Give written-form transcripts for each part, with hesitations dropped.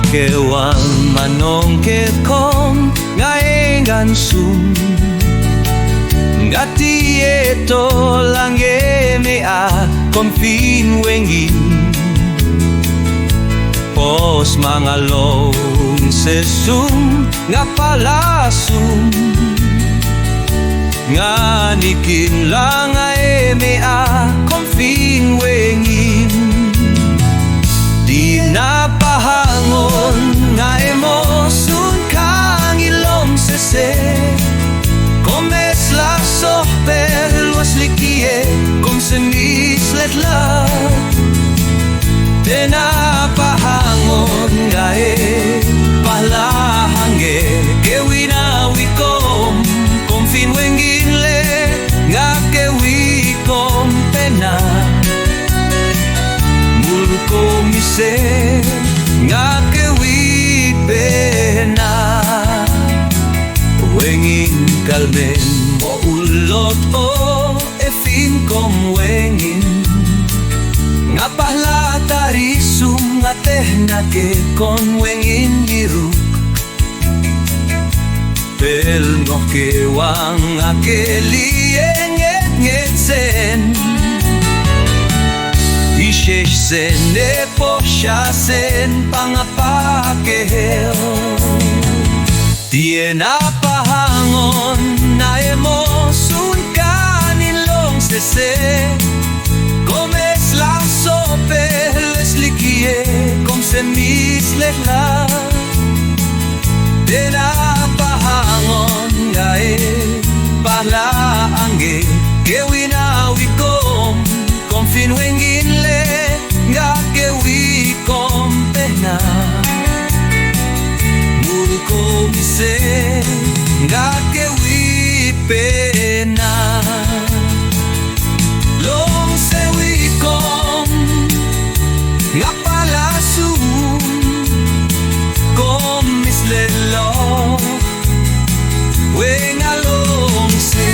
Kewang manong kekom ngaengan sum ngati eto lang mea konfin wengin pos mga long sesum nga Pahlah Sum nga nikin lang mea konfin wengin di napahangon nga emosun kang ilong sese komes la soper luas likie kom senis letla de napahangon nga Pahlah hange kewina wikom konfin wengin le nga kewi kom pena mulko mise nga kewi pena wengin kalmen mo ulot o efin kom wengin nga Pahlah tarisum nga tehna ke kon wengin giru pel no kewang akelieng ngetsen ishesh sen ne posha sen pangapakehel di napahangon na emosun kanilong sese komes la sopeles likie kom semis lekla de napahangon nga Pahlah ange kewina wikom konfin wengin le nga kewi kom pena mulko mise nga kewi pena long sewi kom nga Pahlah Sum kom mislelo weng along se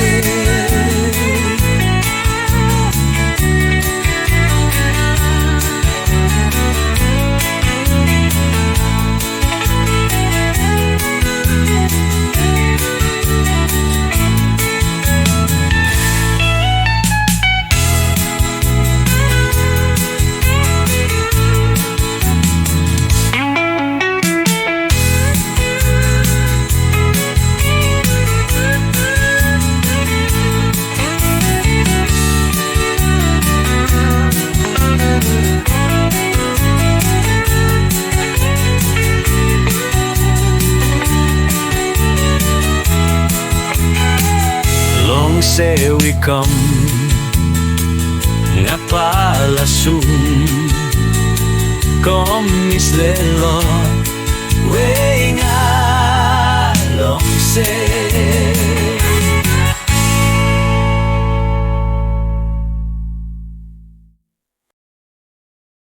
say we come nga Pahlah Sum kom mislelo